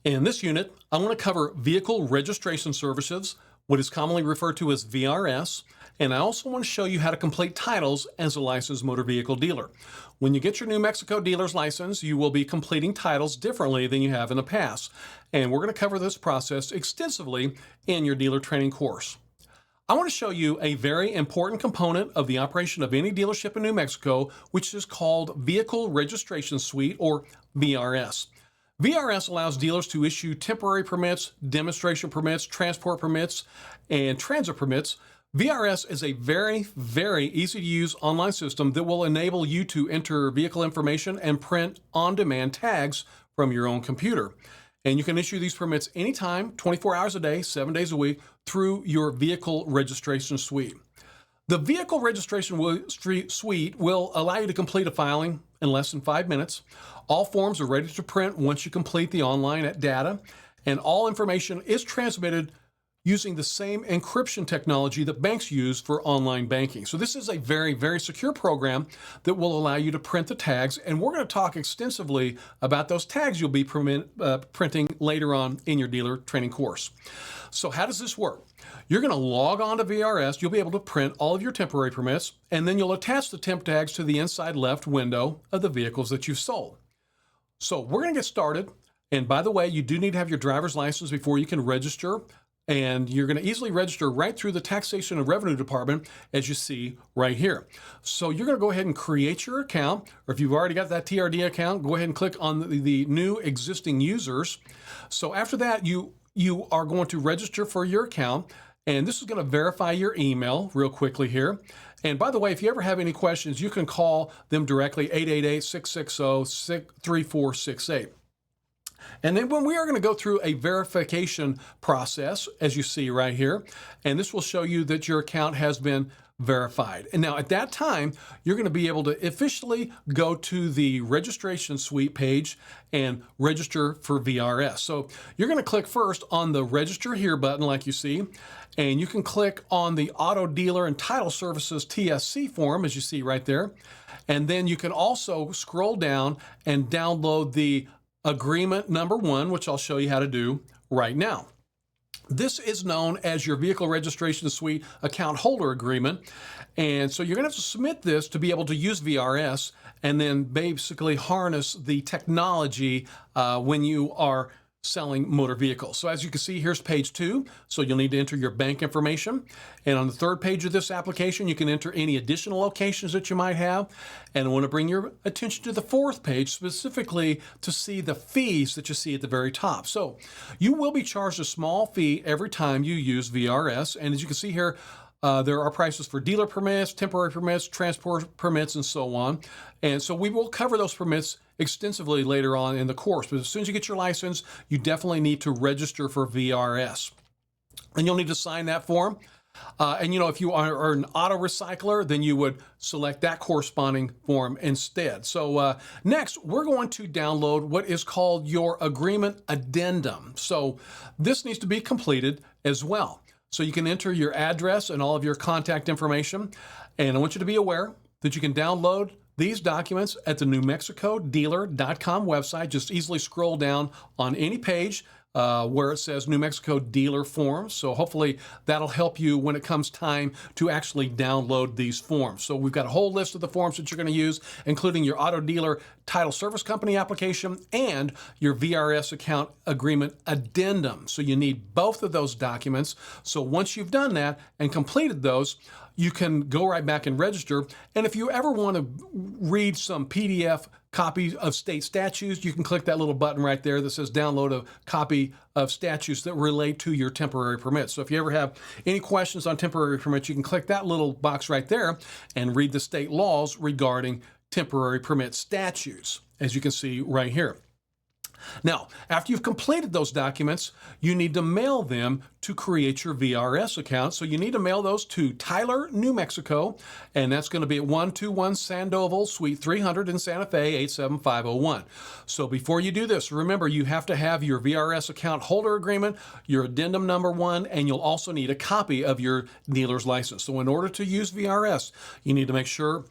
In this unit, I want to cover Vehicle Registration Services, what is commonly referred to as VRS, and I also want to show you how to complete titles as a licensed motor vehicle dealer. When you get your New Mexico dealer's license, you will be completing titles differently than you have in the past, and we're going to cover this process extensively in your dealer training course. I want to show you a very important component of the operation of any dealership in New Mexico, which is called Vehicle Registration Suite, or VRS. VRS allows dealers to issue temporary permits, demonstration permits, transport permits, and transit permits. VRS is a very easy to use online system that will enable you to enter vehicle information and print on-demand tags from your own computer. And you can issue these permits anytime, 24 hours a day, 7 days a week, through your Vehicle Registration Suite. The Vehicle Registration Suite will allow you to complete a filing in less than 5 minutes. All forms are ready to print once you complete the online data, and all information is transmitted using the same encryption technology that banks use for online banking. So this is a very secure program that will allow you to print the tags, and we're going to talk extensively about those tags you'll be printing later on in your dealer training course. So how does this work? You're going to log on to VRS, you'll be able to print all of your temporary permits, and then you'll attach the temp tags to the inside left window of the vehicles that you've sold. So we're going to get started, and by the way, you do need to have your driver's license before you can register, and you're going to easily register right through the Taxation and Revenue Department, as you see right here. So you're going to go ahead and create your account, or if you've already got that TRD account, go ahead and click on the new existing users. So after that, you are going to register for your account, and this is going to verify your email real quickly here. And by the way, if you ever have any questions, you can call them directly, 888-660-3468. And then when we are going to go through a verification process, as you see right here, and this will show you that your account has been verified. And now at that time, you're going to be able to officially go to the registration suite page and register for VRS. So you're going to click first on the register here button like you see, and you can click on the Auto Dealer and Title Services TSC form as you see right there. And then you can also scroll down and download the agreement number 1, which I'll show you how to do right now. This is known as your Vehicle Registration Suite Account Holder Agreement. And so you're going to have to submit this to be able to use VRS and then basically harness the technology when you are selling motor vehicles. So as you can see, here's page 2. So you'll need to enter your bank information. And on the third page of this application, you can enter any additional locations that you might have. And I want to bring your attention to the fourth page, specifically to see the fees that you see at the very top. So you will be charged a small fee every time you use VRS. And as you can see here, there are prices for dealer permits, temporary permits, transport permits, and so on. And so we will cover those permits extensively later on in the course. But as soon as you get your license, you definitely need to register for VRS. And you'll need to sign that form. And you know, if you are an auto recycler, then you would select that corresponding form instead. So next, we're going to download what is called your agreement addendum. So this needs to be completed as well. So you can enter your address and all of your contact information. And I want you to be aware that you can download these documents at the NewMexicoDealer.com website. Just easily scroll down on any page where it says New Mexico Dealer Forms. So hopefully that'll help you when it comes time to actually download these forms. So we've got a whole list of the forms that you're going to use, including your Auto Dealer Title Service Company application and your VRS Account Agreement Addendum. So you need both of those documents. So once you've done that and completed those, you can go right back and register. And if you ever want to read some PDF copies of state statutes, you can click that little button right there that says download a copy of statutes that relate to your temporary permits. So if you ever have any questions on temporary permits, you can click that little box right there and read the state laws regarding temporary permit statutes, as you can see right here. Now, after you've completed those documents, you need to mail them to create your VRS account. So you need to mail those to Tyler, New Mexico, and that's going to be at 121 Sandoval, Suite 300 in Santa Fe, 87501. So before you do this, remember you have to have your VRS account holder agreement, your addendum number 1, and you'll also need a copy of your dealer's license. So in order to use VRS, you need to make sure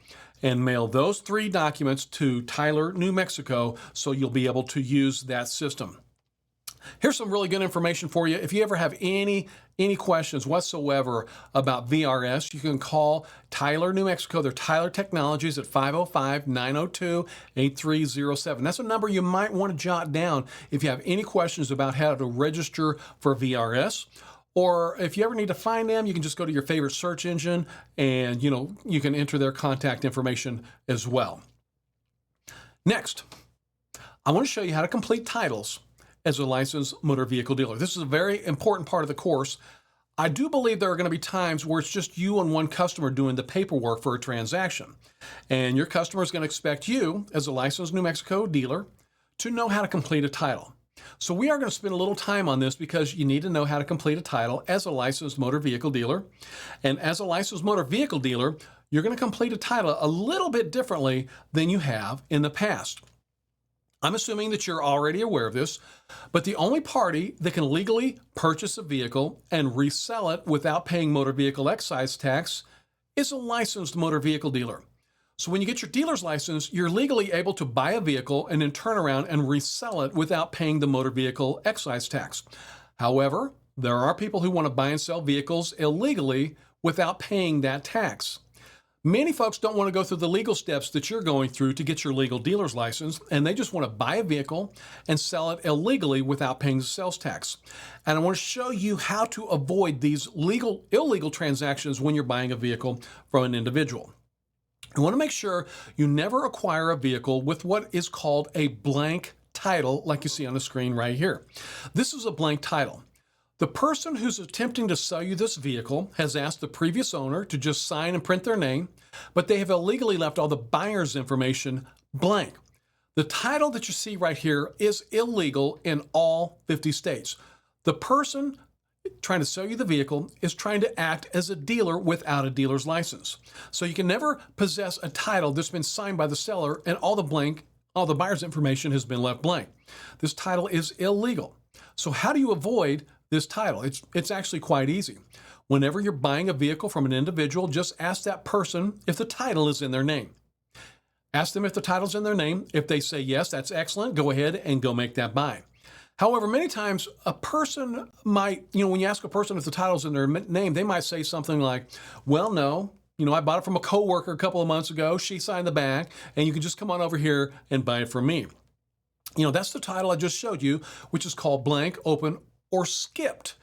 and mail those 3 documents to Tyler, New Mexico, so you'll be able to use that system. Here's some really good information for you. If you ever have any questions whatsoever about VRS, you can call Tyler, New Mexico. They're Tyler Technologies at 505-902-8307. That's a number you might want to jot down if you have any questions about how to register for VRS. Or if you ever need to find them, you can just go to your favorite search engine and you can enter their contact information as well. Next, I want to show you how to complete titles as a licensed motor vehicle dealer. This is a very important part of the course. I do believe there are going to be times where it's just you and one customer doing the paperwork for a transaction. And your customer is going to expect you, as a licensed New Mexico dealer, to know how to complete a title. So we are going to spend a little time on this because you need to know how to complete a title as a licensed motor vehicle dealer. And as a licensed motor vehicle dealer, you're going to complete a title a little bit differently than you have in the past. I'm assuming that you're already aware of this, but the only party that can legally purchase a vehicle and resell it without paying motor vehicle excise tax is a licensed motor vehicle dealer. So when you get your dealer's license, you're legally able to buy a vehicle and then turn around and resell it without paying the motor vehicle excise tax. However, there are people who want to buy and sell vehicles illegally without paying that tax. Many folks don't want to go through the legal steps that you're going through to get your legal dealer's license, and they just want to buy a vehicle and sell it illegally without paying the sales tax. And I want to show you how to avoid these illegal transactions when you're buying a vehicle from an individual. You want to make sure you never acquire a vehicle with what is called a blank title, like you see on the screen right here. This is a blank title. The person who's attempting to sell you this vehicle has asked the previous owner to just sign and print their name, but they have illegally left all the buyer's information blank. The title that you see right here is illegal in all 50 states. The person trying to sell you the vehicle is trying to act as a dealer without a dealer's license. So you can never possess a title that's been signed by the seller and all the buyer's information has been left blank. This title is illegal. So how do you avoid this title? It's actually quite easy. Whenever you're buying a vehicle from an individual, just ask that person if the title is in their name. Ask them if the title's in their name. If they say yes, that's excellent. Go ahead and go make that buy. However, many times a person might, when you ask a person if the title's in their name, they might say something like, well, no, I bought it from a coworker a couple of months ago. She signed the back, and you can just come on over here and buy it from me. That's the title I just showed you, which is called blank, open, or skipped.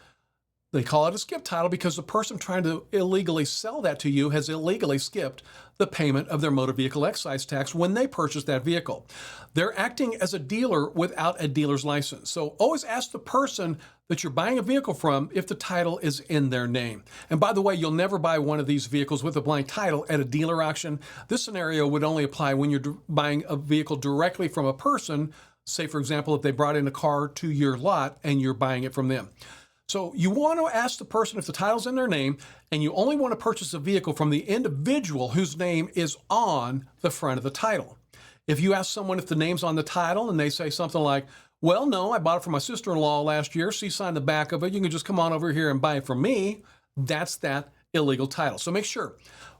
They call it a skip title because the person trying to illegally sell that to you has illegally skipped the payment of their motor vehicle excise tax when they purchased that vehicle. They're acting as a dealer without a dealer's license. So always ask the person that you're buying a vehicle from if the title is in their name. And by the way, you'll never buy one of these vehicles with a blank title at a dealer auction. This scenario would only apply when you're buying a vehicle directly from a person. Say, for example, if they brought in a car to your lot and you're buying it from them. So you want to ask the person if the title's in their name, and you only want to purchase a vehicle from the individual whose name is on the front of the title. If you ask someone if the name's on the title and they say something like, well, no, I bought it from my sister-in-law last year. She signed the back of it. You can just come on over here and buy it from me. That's that illegal title. So make sure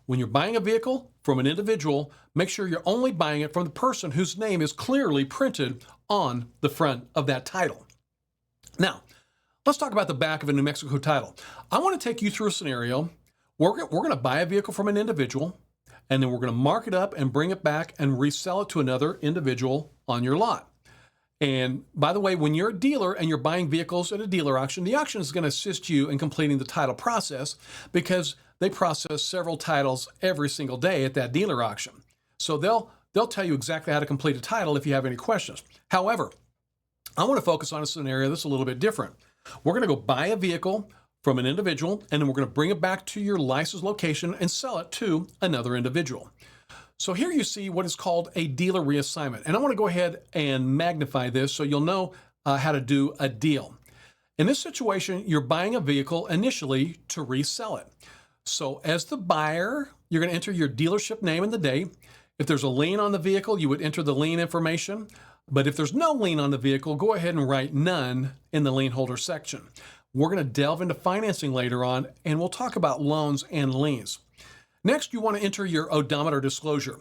when you're buying a vehicle from an individual, make sure you're only buying it from the person whose name is clearly printed on the front of that title. Now, let's talk about the back of a New Mexico title. I want to take you through a scenario. We're going to buy a vehicle from an individual, and then we're going to mark it up and bring it back and resell it to another individual on your lot. And by the way, when you're a dealer and you're buying vehicles at a dealer auction, the auction is going to assist you in completing the title process because they process several titles every single day at that dealer auction. So they'll tell you exactly how to complete a title if you have any questions. However, I want to focus on a scenario that's a little bit different. We're going to go buy a vehicle from an individual, and then we're going to bring it back to your licensed location and sell it to another individual. So here you see what is called a dealer reassignment. And I want to go ahead and magnify this so you'll know how to do a deal. In this situation, you're buying a vehicle initially to resell it. So as the buyer, you're going to enter your dealership name and the date. If there's a lien on the vehicle, you would enter the lien information. But if there's no lien on the vehicle, go ahead and write none in the lien holder section. We're going to delve into financing later on, and we'll talk about loans and liens. Next, you want to enter your odometer disclosure.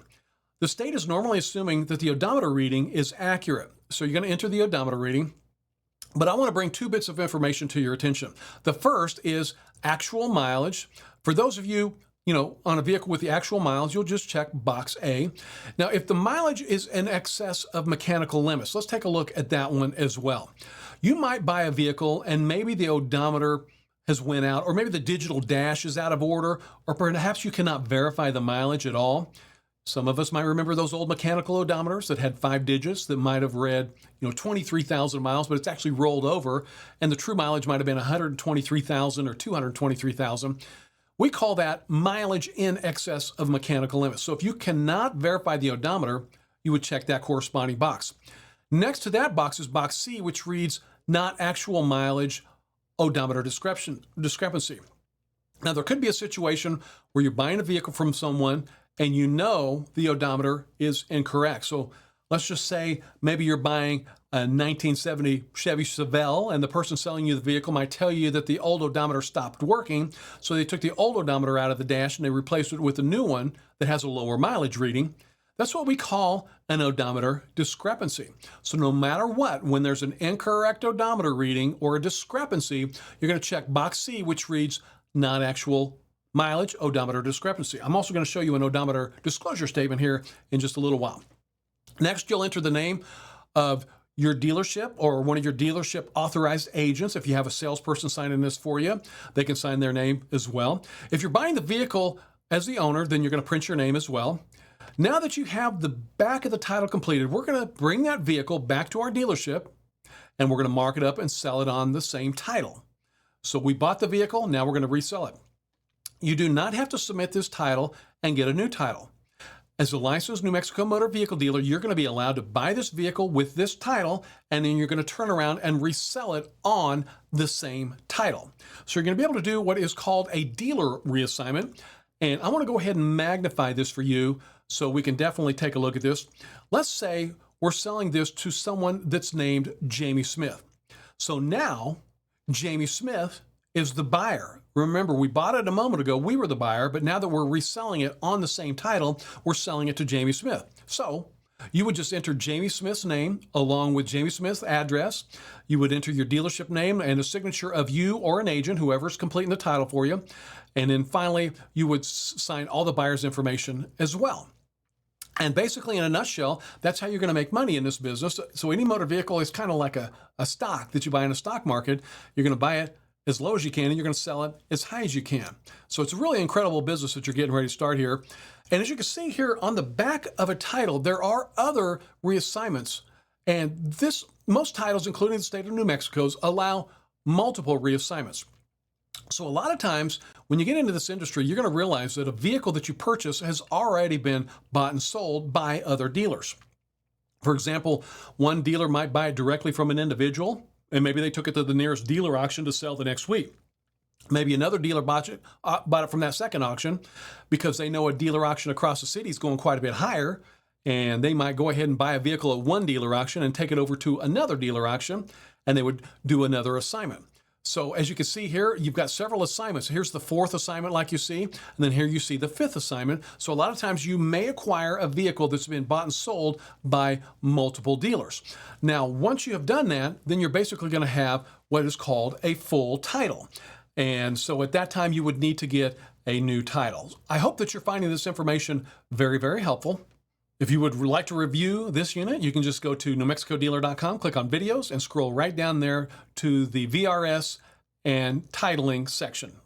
The state is normally assuming that the odometer reading is accurate. So you're going to enter the odometer reading. But I want to bring two bits of information to your attention. The first is actual mileage. For those of you, on a vehicle with the actual miles, you'll just check box A. Now, if the mileage is in excess of mechanical limits, let's take a look at that one as well. You might buy a vehicle and maybe the odometer has went out, or maybe the digital dash is out of order, or perhaps you cannot verify the mileage at all. Some of us might remember those old mechanical odometers that had 5 digits that might have read, 23,000 miles, but it's actually rolled over, and the true mileage might have been 123,000 or 223,000. We call that mileage in excess of mechanical limits. So if you cannot verify the odometer, you would check that corresponding box. Next to that box is box C, which reads not actual mileage, odometer discrepancy. Now, there could be a situation where you're buying a vehicle from someone and the odometer is incorrect. So let's just say maybe you're buying a 1970 Chevy Chevelle and the person selling you the vehicle might tell you that the old odometer stopped working. So they took the old odometer out of the dash and they replaced it with a new one that has a lower mileage reading. That's what we call an odometer discrepancy. So no matter what, when there's an incorrect odometer reading or a discrepancy, you're going to check box C, which reads not actual mileage, odometer discrepancy. I'm also going to show you an odometer disclosure statement here in just a little while. Next, you'll enter the name of your dealership or one of your dealership authorized agents. If you have a salesperson signing this for you, they can sign their name as well. If you're buying the vehicle as the owner, then you're going to print your name as well. Now that you have the back of the title completed, we're going to bring that vehicle back to our dealership and we're going to mark it up and sell it on the same title. So we bought the vehicle, now we're going to resell it. You do not have to submit this title and get a new title. As a licensed New Mexico motor vehicle dealer, you're going to be allowed to buy this vehicle with this title, and then you're going to turn around and resell it on the same title. So you're going to be able to do what is called a dealer reassignment. And I want to go ahead and magnify this for you so we can definitely take a look at this. Let's say we're selling this to someone that's named Jamie Smith. So now Jamie Smith is the buyer. Remember, we bought it a moment ago, we were the buyer, but now that we're reselling it on the same title, we're selling it to Jamie Smith. So you would just enter Jamie Smith's name along with Jamie Smith's address. You would enter your dealership name and a signature of you or an agent, whoever's completing the title for you. And then finally, you would sign all the buyer's information as well. And basically, in a nutshell, that's how you're going to make money in this business. So any motor vehicle is kind of like a stock that you buy in a stock market. You're going to buy it as low as you can, and you're going to sell it as high as you can. So it's a really incredible business that you're getting ready to start here. And as you can see here on the back of a title, there are other reassignments. And most titles, including the state of New Mexico's, allow multiple reassignments. So a lot of times when you get into this industry, you're going to realize that a vehicle that you purchase has already been bought and sold by other dealers. For example, one dealer might buy it directly from an individual, and maybe they took it to the nearest dealer auction to sell the next week. Maybe another dealer bought it from that second auction because they know a dealer auction across the city is going quite a bit higher, and they might go ahead and buy a vehicle at one dealer auction and take it over to another dealer auction, and they would do another assignment. So as you can see here, you've got several assignments. Here's the fourth assignment like you see, and then here you see the fifth assignment. So a lot of times you may acquire a vehicle that's been bought and sold by multiple dealers. Now, once you have done that, then you're basically going to have what is called a full title. And so at that time, you would need to get a new title. I hope that you're finding this information very, very helpful. If you would like to review this unit, you can just go to NewMexicoDealer.com, click on videos, and scroll right down there to the VRS and titling section.